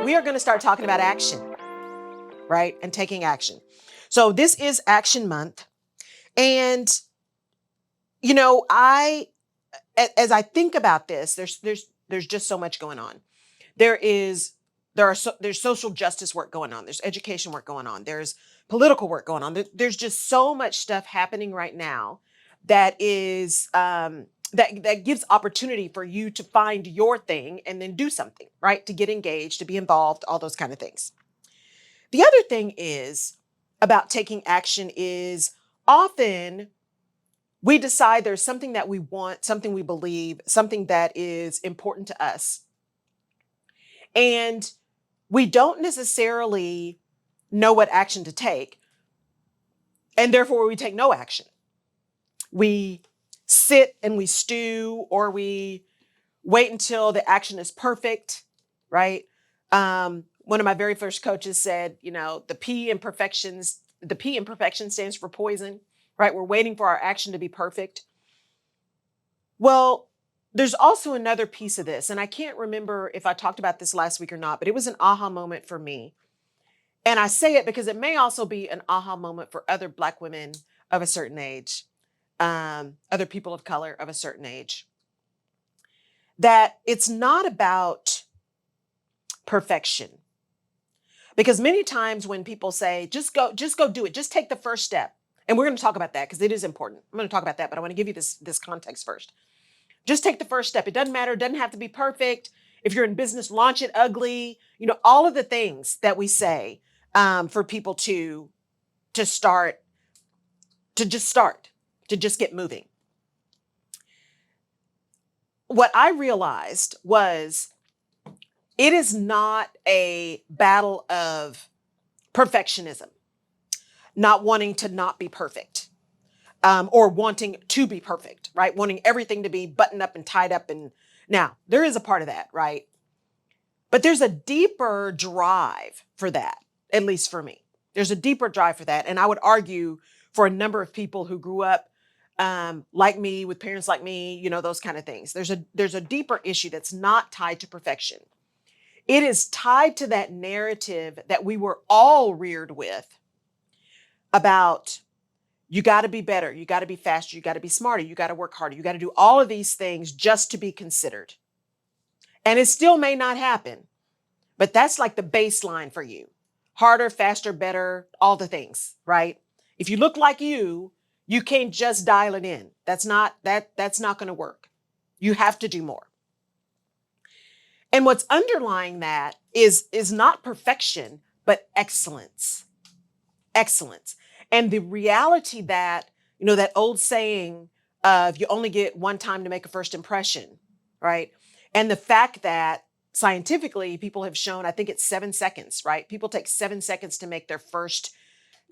we are going to start talking about action, right? And taking action. So this is Action Month. And, as I think about this, there's just so much going on. There's social justice work going on. There's education work going on. There's political work going on. There's just so much stuff happening right now that is that gives opportunity for you to find your thing and then do something, right? To get engaged, to be involved, all those kind of things. The other thing is about taking action is often we decide there's something that we want, something we believe, something that is important to us. And we don't necessarily know what action to take. And therefore we take no action. We sit and we stew, or we wait until the action is perfect, right? One of my very first coaches said, the P in perfection stands for poison, right? We're waiting for our action to be perfect. Well, there's also another piece of this, and I can't remember if I talked about this last week or not, but it was an aha moment for me. And I say it because it may also be an aha moment for other Black women of a certain age, other people of color of a certain age, that it's not about perfection. Because many times when people say, just go do it, just take the first step. And we're going to talk about that because it is important. I'm going to talk about that, but I want to give you this context first. Just take the first step. It doesn't matter. It doesn't have to be perfect. If you're in business, launch it ugly. All of the things that we say for people to just get moving. What I realized was it is not a battle of perfectionism, not wanting to not be perfect. Or wanting to be perfect, right? Wanting everything to be buttoned up and tied up. And now there is a part of that, right? But there's a deeper drive for that, at least for me. There's a deeper drive for that. And I would argue for a number of people who grew up like me, with parents like me, those kind of things. There's a deeper issue that's not tied to perfection. It is tied to that narrative that we were all reared with about you got to be better. You got to be faster. You got to be smarter. You got to work harder. You got to do all of these things just to be considered. And it still may not happen, but that's like the baseline for you. Harder, faster, better, all the things, right? If you look like you can't just dial it in. That's not going to work. You have to do more. And what's underlying that is not perfection, but excellence. Excellence. And the reality that, that old saying of you only get one time to make a first impression, right? And the fact that scientifically people have shown, I think it's 7 seconds, right? People take 7 seconds to make their first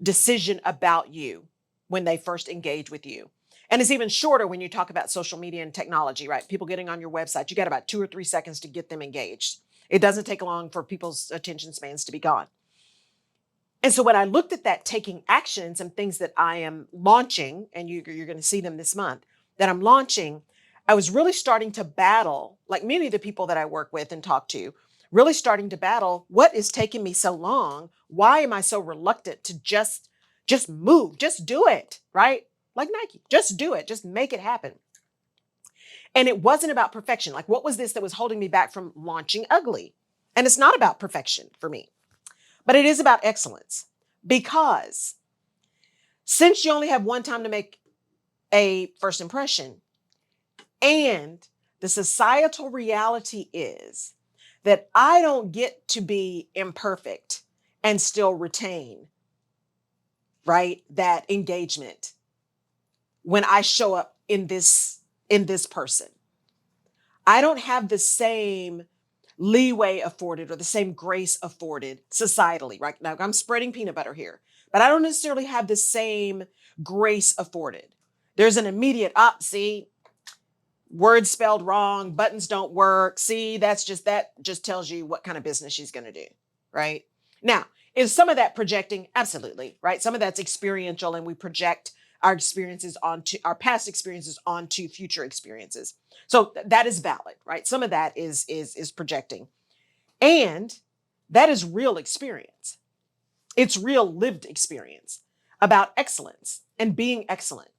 decision about you when they first engage with you. And it's even shorter when you talk about social media and technology, right? People getting on your website, you got about 2 or 3 seconds to get them engaged. It doesn't take long for people's attention spans to be gone. And so when I looked at that taking action, some things that I am launching, and you're going to see them this month, that I'm launching, I was really starting to battle, like many of the people that I work with and talk to, really starting to battle, what is taking me so long? Why am I so reluctant to just move, just do it, right? Like Nike, just do it, just make it happen. And it wasn't about perfection. Like, what was this that was holding me back from launching ugly? And it's not about perfection for me. But it is about excellence, because since you only have one time to make a first impression, and the societal reality is that I don't get to be imperfect and still retain, right, that engagement when I show up in this person. I don't have the same leeway afforded or the same grace afforded societally, right? Now I'm spreading peanut butter here, but I don't necessarily have the same grace afforded. There's an immediate, see, words spelled wrong, buttons don't work. See, that just tells you what kind of business she's going to do, right? Now, is some of that projecting? Absolutely, right? Some of that's experiential, and we project our experiences onto our past experiences onto future experiences. So that is valid, right? Some of that is projecting. And That is real experience. It's real lived experience about excellence and being excellent.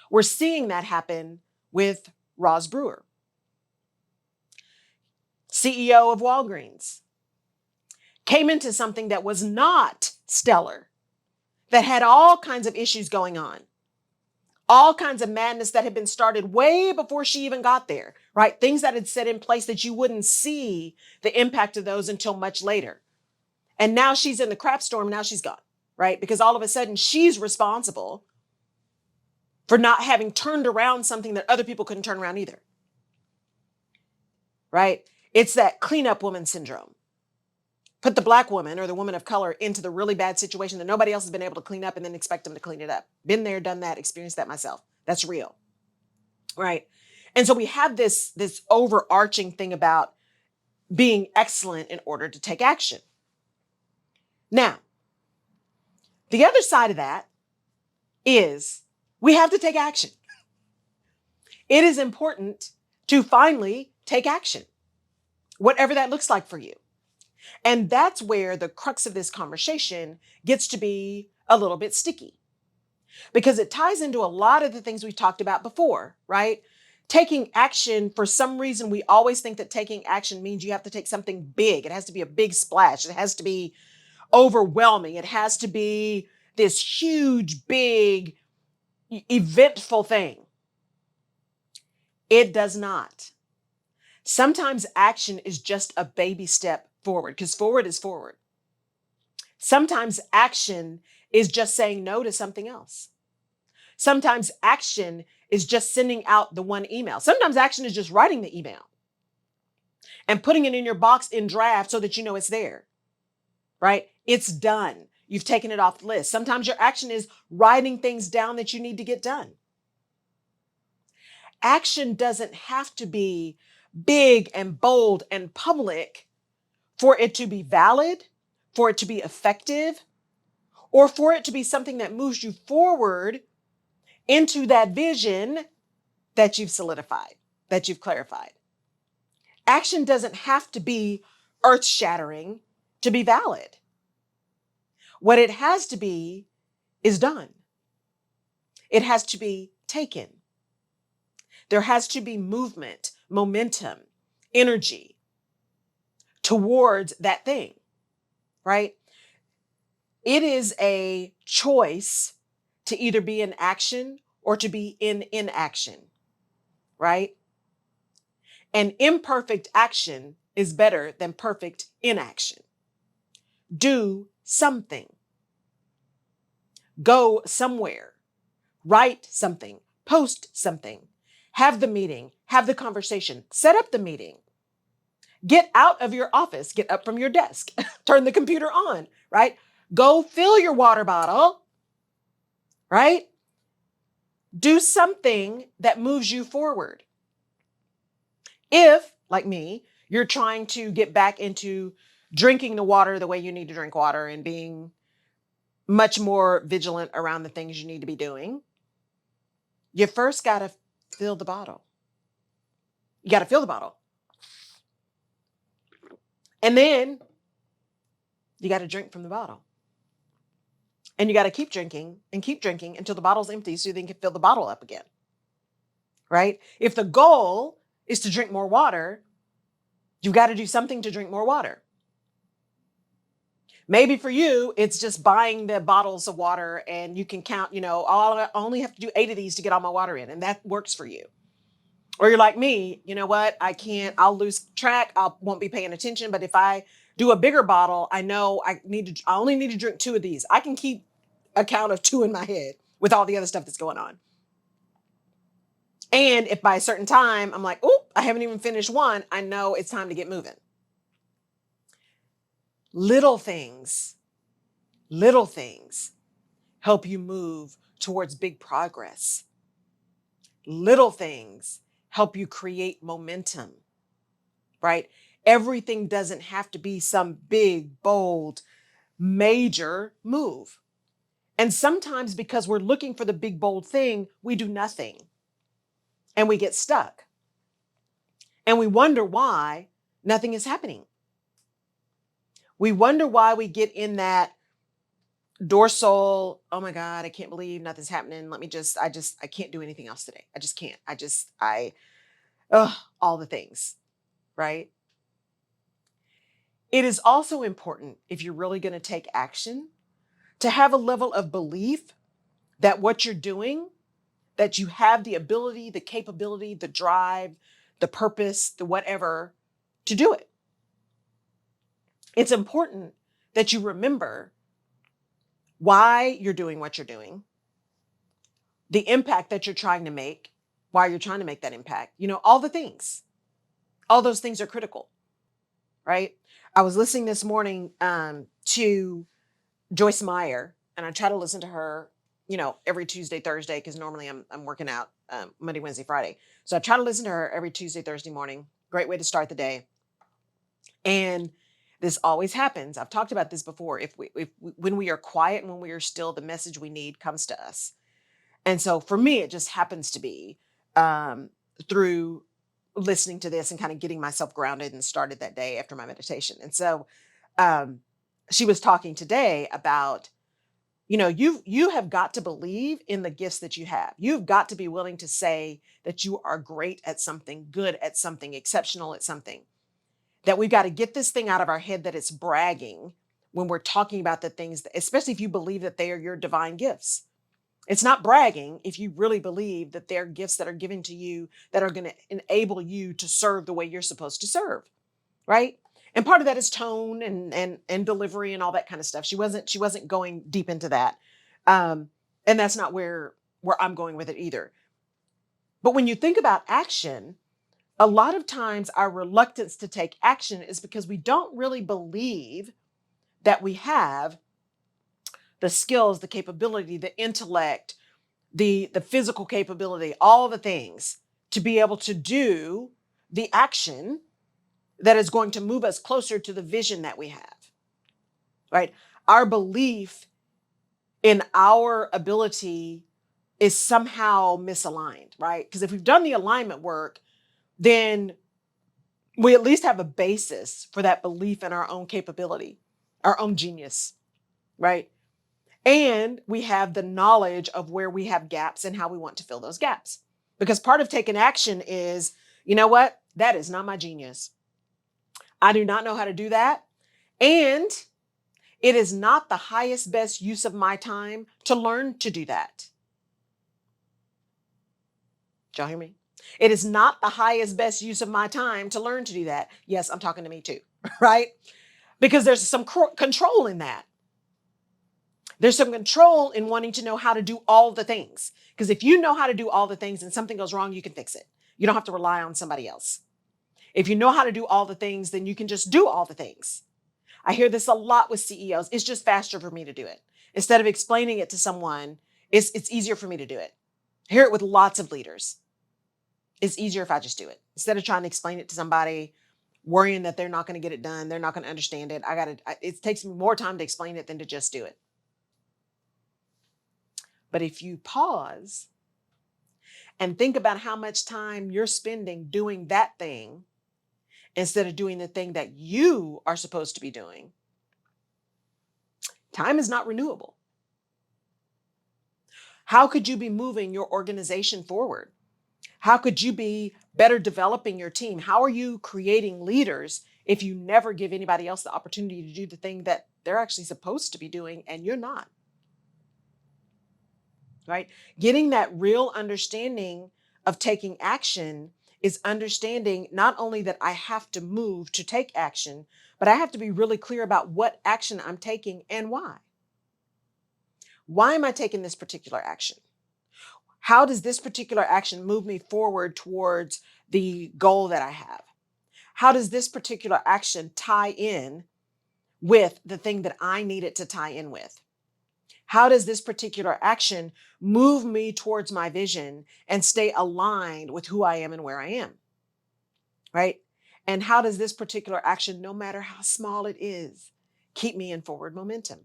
We're seeing that happen with Roz Brewer, CEO of Walgreens, came into something that was not stellar, that had all kinds of issues going on, all kinds of madness that had been started way before she even got there, right? Things that had set in place that you wouldn't see the impact of those until much later. And now she's in the crap storm. Now she's gone, right? Because all of a sudden she's responsible for not having turned around something that other people couldn't turn around either, right? It's that cleanup woman syndrome. Put the Black woman or the woman of color into the really bad situation that nobody else has been able to clean up and then expect them to clean it up. Been there, done that, experienced that myself. That's real, right? And so we have this overarching thing about being excellent in order to take action. Now, the other side of that is we have to take action. It is important to finally take action, whatever that looks like for you. And that's where the crux of this conversation gets to be a little bit sticky, because it ties into a lot of the things we've talked about before, right? Taking action, for some reason, we always think that taking action means you have to take something big. It has to be a big splash. It has to be overwhelming. It has to be this huge, big, eventful thing. It does not. Sometimes action is just a baby step forward, because forward is forward. Sometimes action is just saying no to something else. Sometimes action is just sending out the one email. Sometimes action is just writing the email and putting it in your box in draft so that you know it's there, right? It's done. You've taken it off the list. Sometimes your action is writing things down that you need to get done. Action doesn't have to be big and bold and public for it to be valid, for it to be effective, or for it to be something that moves you forward into that vision that you've solidified, that you've clarified. Action doesn't have to be earth-shattering to be valid. What it has to be is done. It has to be taken. There has to be movement, momentum, energy towards that thing, right? It is a choice to either be in action or to be in inaction, right? And imperfect action is better than perfect inaction. Do something. Go somewhere. Write something. Post something. Have the meeting. Have the conversation. Set up the meeting. Get out of your office. Get up from your desk. Turn the computer on, right? Go fill your water bottle, right? Do something that moves you forward. If, like me, you're trying to get back into drinking the water the way you need to drink water and being much more vigilant around the things you need to be doing, you first got to fill the bottle. You got to fill the bottle. And then you got to drink from the bottle. And you got to keep drinking until the bottle's empty so you then can fill the bottle up again, right? If the goal is to drink more water, you've got to do something to drink more water. Maybe for you, it's just buying the bottles of water and you can count, I only have to do 8 of these to get all my water in, and that works for you. Or you're like me, you know what? I'll lose track. I won't be paying attention. But if I do a bigger bottle, I know I only need to drink 2 of these. I can keep a count of 2 in my head with all the other stuff that's going on. And if by a certain time I'm like, oh, I haven't even finished 1, I know it's time to get moving. Little things help you move towards big progress. Little things help you create momentum, right? Everything doesn't have to be some big, bold, major move. And sometimes because we're looking for the big, bold thing, we do nothing and we get stuck. And we wonder why nothing is happening. We wonder why we get in that dorsal, oh my God, I can't believe nothing's happening. I can't do anything else today. I just can't. All the things, right? It is also important, if you're really going to take action, to have a level of belief that what you're doing, that you have the ability, the capability, the drive, the purpose, the whatever to do it. It's important that you remember why you're doing what you're doing, the impact that you're trying to make, why you're trying to make that impact, all the things. All those things are critical, right? I was listening this morning to Joyce Meyer, and I try to listen to her, every Tuesday, Thursday, because normally I'm working out Monday, Wednesday, Friday. So I try to listen to her every Tuesday, Thursday morning. Great way to start the day. And this always happens. I've talked about this before. When we are quiet and when we are still, the message we need comes to us. And so for me, it just happens to be through listening to this and kind of getting myself grounded and started that day after my meditation. And so she was talking today about, you have got to believe in the gifts that you have. You've got to be willing to say that you are great at something, good at something, exceptional at something. That we've got to get this thing out of our head that it's bragging when we're talking about the things, especially if you believe that they are your divine gifts. It's not bragging if you really believe that they're gifts that are given to you that are going to enable you to serve the way you're supposed to serve, right? And part of that is tone and delivery and all that kind of stuff. She wasn't going deep into that, and that's not where I'm going with it either. But when you think about action, a lot of times our reluctance to take action is because we don't really believe that we have the skills, the capability, the intellect, the physical capability, all the things to be able to do the action that is going to move us closer to the vision that we have, right? Our belief in our ability is somehow misaligned, right? Because if we've done the alignment work, then we at least have a basis for that belief in our own capability, our own genius, right? And we have the knowledge of where we have gaps and how we want to fill those gaps. Because part of taking action is, you know what? That is not my genius. I do not know how to do that. And it is not the highest, best use of my time to learn to do that. Did y'all hear me? It is not the highest, best use of my time to learn to do that. Yes, I'm talking to me too, right? Because there's some control in that. There's some control in wanting to know how to do all the things. Because if you know how to do all the things and something goes wrong, you can fix it. You don't have to rely on somebody else. If you know how to do all the things, then you can just do all the things. I hear this a lot with CEOs. It's just faster for me to do it. Instead of explaining it to someone, it's easier for me to do it. I hear it with lots of leaders. It's easier if I just do it. Instead of trying to explain it to somebody, worrying that they're not going to get it done, they're not going to understand it. It takes me more time to explain it than to just do it. But if you pause and think about how much time you're spending doing that thing instead of doing the thing that you are supposed to be doing, time is not renewable. How could you be moving your organization forward? How could you be better developing your team? How are you creating leaders if you never give anybody else the opportunity to do the thing that they're actually supposed to be doing and you're not? Right? Getting that real understanding of taking action is understanding not only that I have to move to take action, but I have to be really clear about what action I'm taking and why. Why am I taking this particular action? How does this particular action move me forward towards the goal that I have? How does this particular action tie in with the thing that I need it to tie in with? How does this particular action move me towards my vision and stay aligned with who I am and where I am? Right? And how does this particular action, no matter how small it is, keep me in forward momentum?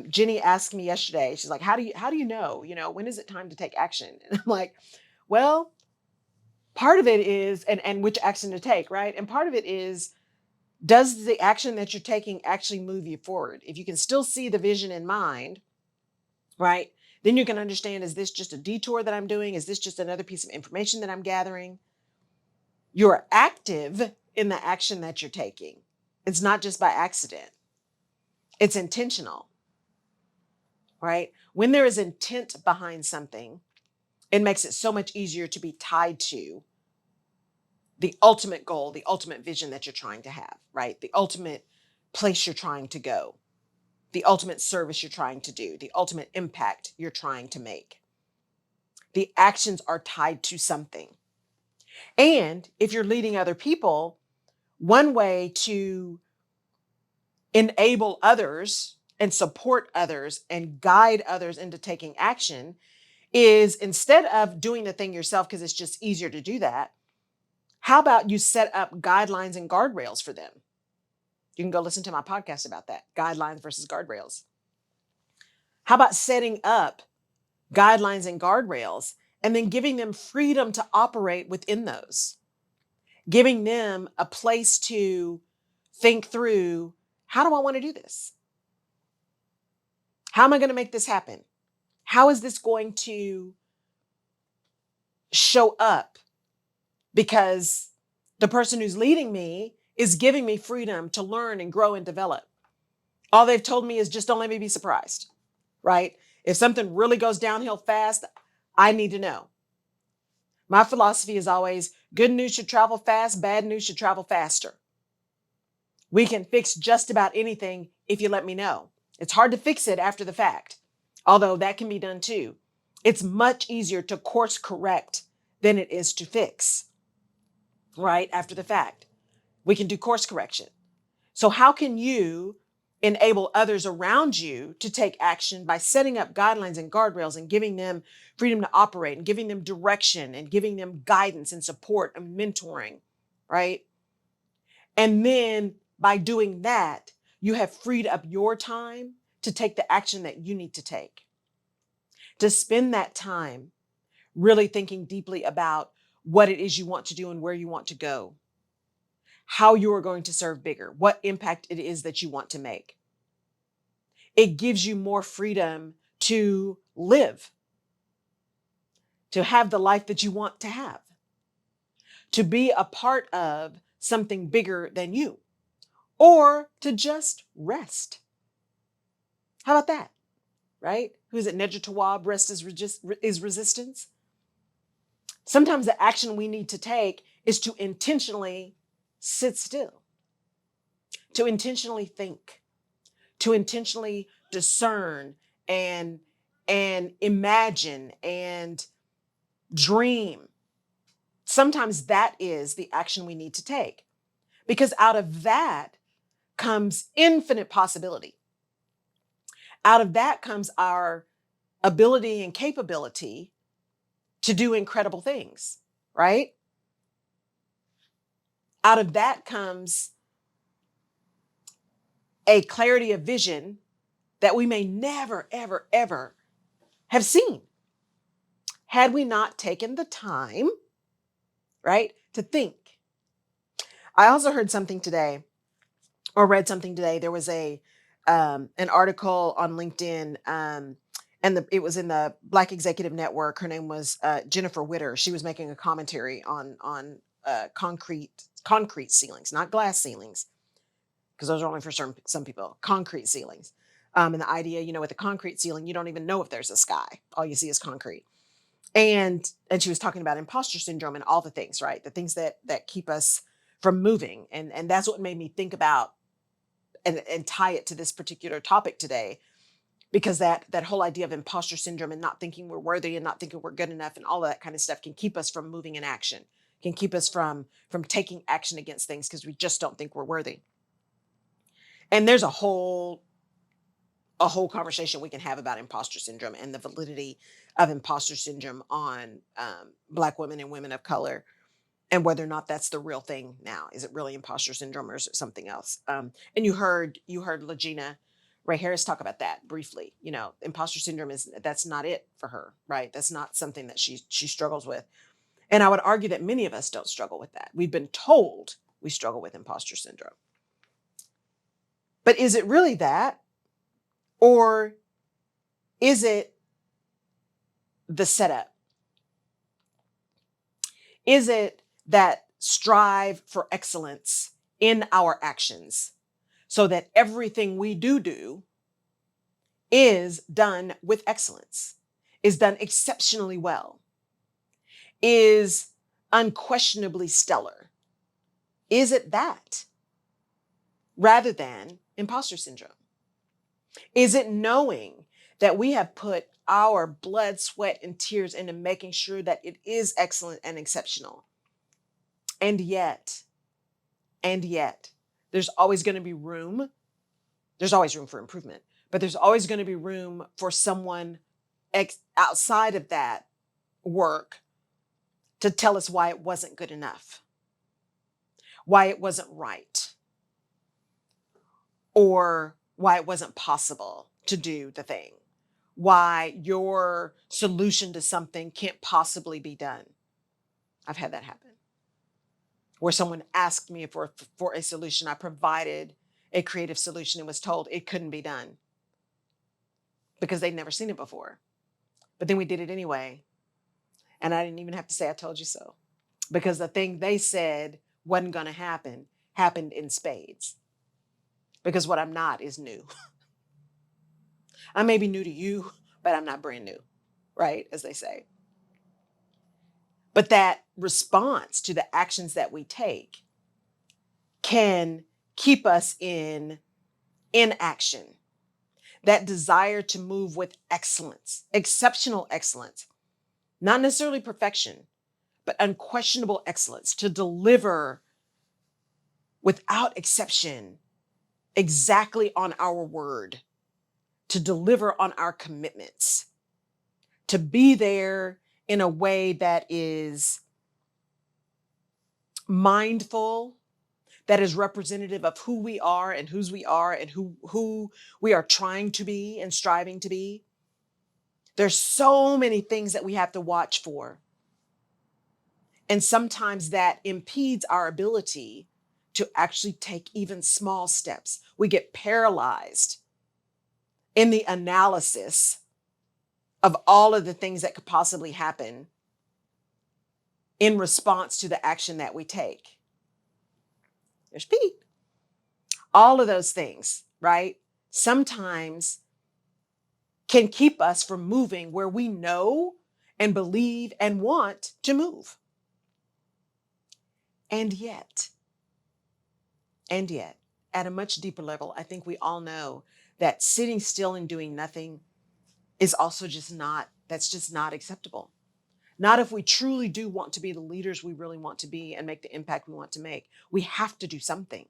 Jenny asked me yesterday, she's like, how do you know, when is it time to take action? And I'm like, well, part of it is, and which action to take, right? And part of it is Does the action that you're taking actually move you forward? If you can still see the vision in mind, right? Then you can understand, is this just a detour that I'm doing? Is this just another piece of information that I'm gathering? You're active in the action that you're taking. It's not just by accident. It's intentional, right? When there is intent behind something, it makes it so much easier to be tied to the ultimate goal, the ultimate vision that you're trying to have, right? The ultimate place you're trying to go, the ultimate service you're trying to do, the ultimate impact you're trying to make. The actions are tied to something. And if you're leading other people, one way to enable others and support others and guide others into taking action is, instead of doing the thing yourself, because it's just easier to do that, how about you set up guidelines and guardrails for them? You can go listen to my podcast about that, guidelines versus guardrails. How about setting up guidelines and guardrails and then giving them freedom to operate within those, giving them a place to think through, how do I want to do this? How am I going to make this happen? How is this going to show up? Because the person who's leading me is giving me freedom to learn and grow and develop. All they've told me is just don't let me be surprised, right? If something really goes downhill fast, I need to know. My philosophy is always good news should travel fast, bad news should travel faster. We can fix just about anything if you let me know. It's hard to fix it after the fact, although that can be done too. It's much easier to course correct than it is to fix, right? After the fact, we can do course correction. So how can you enable others around you to take action by setting up guidelines and guardrails and giving them freedom to operate and giving them direction and giving them guidance and support and mentoring, right? And then by doing that, you have freed up your time to take the action that you need to take, to spend that time really thinking deeply about what it is you want to do and where you want to go, how you are going to serve bigger, what impact it is that you want to make. It gives you more freedom to live, to have the life that you want to have, to be a part of something bigger than you, or to just rest. How about that? Right? Who's it? Nedra Tawwab, rest is resistance. Sometimes the action we need to take is to intentionally sit still, to intentionally think, to intentionally discern and imagine and dream. Sometimes that is the action we need to take, because out of that comes infinite possibility. Out of that comes our ability and capability to do incredible things, right? Out of that comes a clarity of vision that we may never, ever, ever have seen had we not taken the time, right, to think. I also heard something today, or read something today. There was an article on LinkedIn, and it was in the Black Executive Network. Her name was Jennifer Witter. She was making a commentary on concrete ceilings, not glass ceilings, because those are only for some people. Concrete ceilings, and the idea, with a concrete ceiling, you don't even know if there's a sky. All you see is concrete. And she was talking about imposter syndrome and all the things, right? The things that keep us from moving, and that's what made me think about and tie it to this particular topic today, because that whole idea of imposter syndrome and not thinking we're worthy and not thinking we're good enough and all of that kind of stuff can keep us from moving in action, can keep us from taking action against things because we just don't think we're worthy. And there's a whole conversation we can have about imposter syndrome and the validity of imposter syndrome on Black women and women of color, and whether or not that's the real thing now. Is it really imposter syndrome or is it something else? And you heard Legina Ray Harris talk about that briefly. Imposter syndrome that's not it for her, right? That's not something that she struggles with. And I would argue that many of us don't struggle with that. We've been told we struggle with imposter syndrome. But is it really that? Or is it the setup? Is it that strive for excellence in our actions so that everything we do is done with excellence, is done exceptionally well, is unquestionably stellar? Is it that rather than imposter syndrome? Is it knowing that we have put our blood, sweat, and tears into making sure that it is excellent and exceptional? And yet, there's always going to be room. There's always room for improvement, but there's always going to be room for someone outside of that work to tell us why it wasn't good enough, why it wasn't right, or why it wasn't possible to do the thing, why your solution to something can't possibly be done. I've had that happen where someone asked me for a solution. I provided a creative solution and was told it couldn't be done because they'd never seen it before. But then we did it anyway. And I didn't even have to say, I told you so, because the thing they said wasn't going to happen happened in spades. Because what I'm not is new. I may be new to you, but I'm not brand new, right? As they say. But that response to the actions that we take can keep us in inaction. That desire to move with excellence, exceptional excellence, not necessarily perfection, but unquestionable excellence, to deliver without exception, exactly on our word, to deliver on our commitments, to be there in a way that is mindful, that is representative of who we are and whose we are and who we are trying to be and striving to be. There's so many things that we have to watch for. And sometimes that impedes our ability to actually take even small steps. We get paralyzed in the analysis of all of the things that could possibly happen in response to the action that we take. There's Pete. All of those things, right? Sometimes can keep us from moving where we know and believe and want to move. And yet, at a much deeper level, I think we all know that sitting still and doing nothing is also that's just not acceptable. Not if we truly do want to be the leaders we really want to be and make the impact we want to make. We have to do something.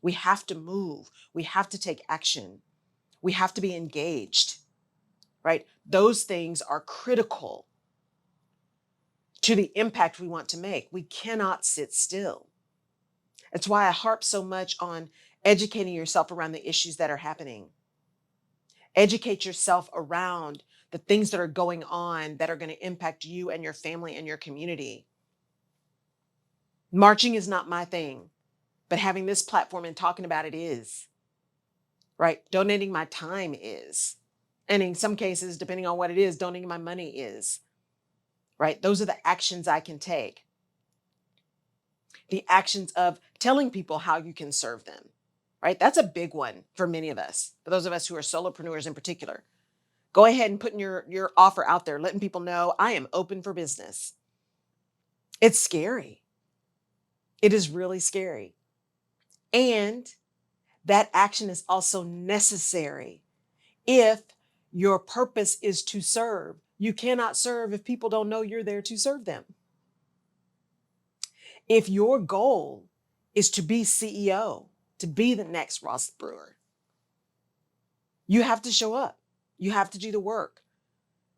We have to move. We have to take action. We have to be engaged, right? Those things are critical to the impact we want to make. We cannot sit still. That's why I harp so much on educating yourself around the issues that are happening. Educate yourself around the things that are going on that are going to impact you and your family and your community. Marching is not my thing, but having this platform and talking about it is, right? Donating my time is. And in some cases, depending on what it is, donating my money is, right? Those are the actions I can take. The actions of telling people how you can serve them, right? That's a big one for many of us, for those of us who are solopreneurs in particular. Go ahead and putting your offer out there, letting people know I am open for business. It's scary. It is really scary. And that action is also necessary if your purpose is to serve. You cannot serve if people don't know you're there to serve them. If your goal is to be CEO, to be the next Ross Brewer, you have to show up. You have to do the work.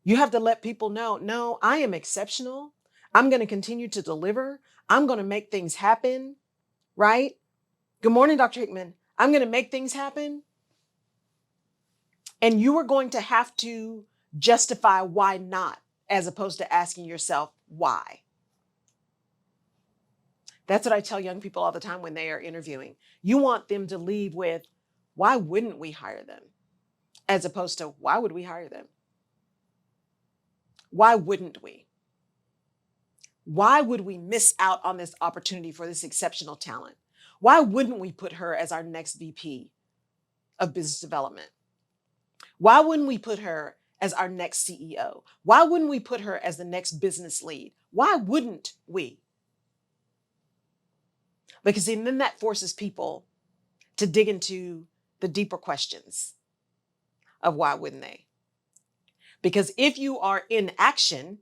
You have to let people know, no, I am exceptional. I'm going to continue to deliver. I'm going to make things happen, right? Good morning, Dr. Hickman. I'm going to make things happen. And you are going to have to justify why not, as opposed to asking yourself why. That's what I tell young people all the time when they are interviewing. You want them to leave with, why wouldn't we hire them? As opposed to, why would we hire them? Why wouldn't we? Why would we miss out on this opportunity for this exceptional talent? Why wouldn't we put her as our next VP of business development? Why wouldn't we put her as our next CEO? Why wouldn't we put her as the next business lead? Why wouldn't we? Because then that forces people to dig into the deeper questions of why wouldn't they? Because if you are in action,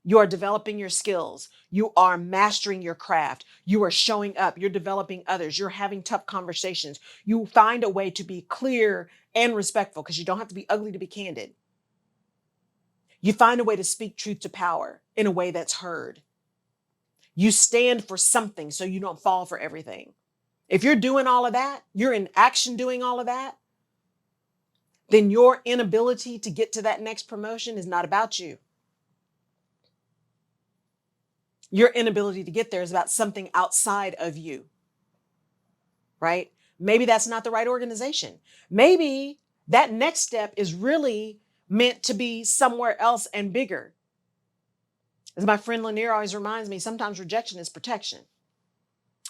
you are developing your skills. You are mastering your craft. You are showing up. You're developing others. You're having tough conversations. You find a way to be clear and respectful, because you don't have to be ugly to be candid. You find a way to speak truth to power in a way that's heard. You stand for something so you don't fall for everything. If you're doing all of that, you're in action doing all of that, then your inability to get to that next promotion is not about you. Your inability to get there is about something outside of you, right? Maybe that's not the right organization. Maybe that next step is really meant to be somewhere else and bigger. As my friend Lanier always reminds me, sometimes rejection is protection.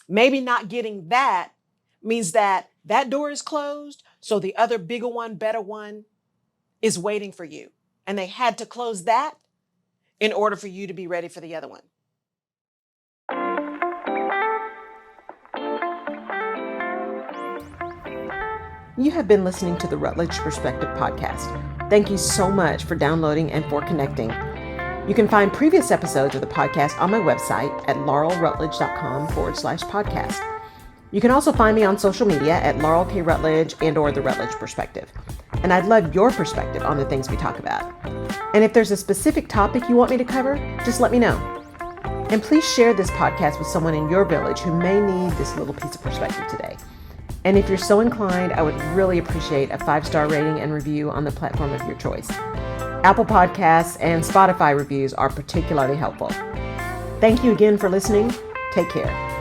Maybe not getting that means that that door is closed, so the other bigger one, better one is waiting for you. And they had to close that in order for you to be ready for the other one. You have been listening to the Rutledge Perspective Podcast. Thank you so much for downloading and for connecting. You can find previous episodes of the podcast on my website at laurelrutledge.com/podcast. You can also find me on social media at Laurel K. Rutledge and/or the Rutledge Perspective. And I'd love your perspective on the things we talk about. And if there's a specific topic you want me to cover, just let me know. And please share this podcast with someone in your village who may need this little piece of perspective today. And if you're so inclined, I would really appreciate a 5-star rating and review on the platform of your choice. Apple Podcasts and Spotify reviews are particularly helpful. Thank you again for listening. Take care.